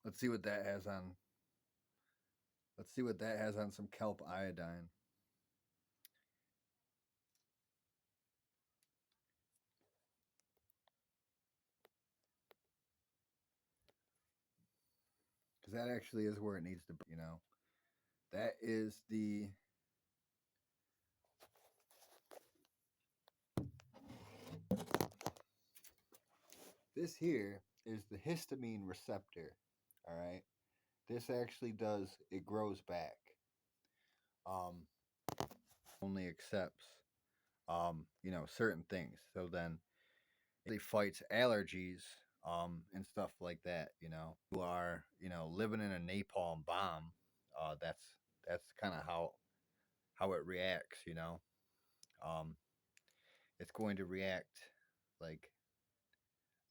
Let's see what that has on. Let's see what that has on some kelp iodine. Because that actually is where it needs to be. That is the. This here is the histamine receptor. All right. This actually does. It grows back. Um, only accepts certain things. So then it fights allergies and stuff like that. You are living in a napalm bomb. That's kind of how it reacts. Um, it's going to react like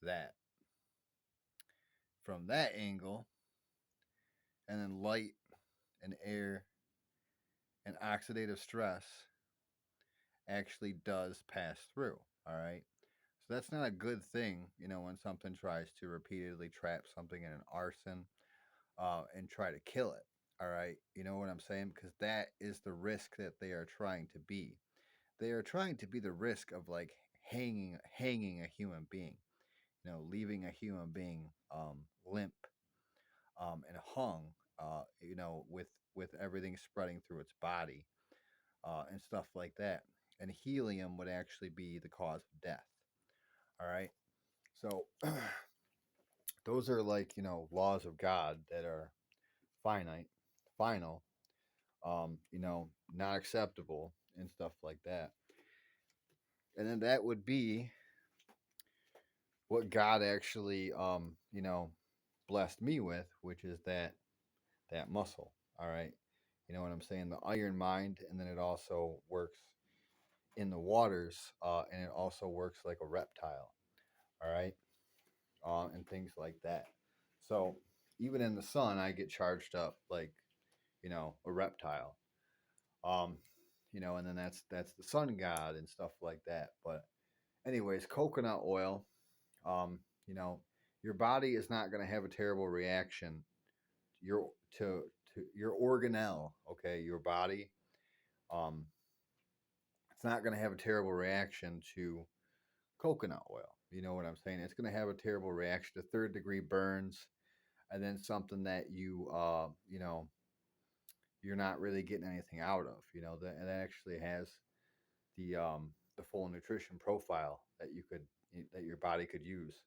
that from that angle, and then light and air and oxidative stress actually does pass through. All right. So that's not a good thing, when something tries to repeatedly trap something in an arson and try to kill it. All right. You know what I'm saying? Because that is the risk that they are trying to be. They are trying to be the risk of like hanging a human being, leaving a human being limp and hung, with everything spreading through its body and stuff like that. And helium would actually be the cause of death. All right. So those are like, laws of God that are finite, final, not acceptable and stuff like that. And then that would be what God actually, blessed me with, which is that muscle. All right. You know what I'm saying? The iron mind, and then it also works in the waters, and it also works like a reptile. All right. And things like that. So even in the sun, I get charged up like, a reptile. Um, and then that's the sun god and stuff like that. But anyways, coconut oil, um, you know, your body is not going to have a terrible reaction. Your to your organelle, okay, your body, um, it's not going to have a terrible reaction to coconut oil. You know what I'm saying? It's going to have a terrible reaction to third degree burns, and then something that you're not really getting anything out of. That actually has the full nutrition profile that your body could use.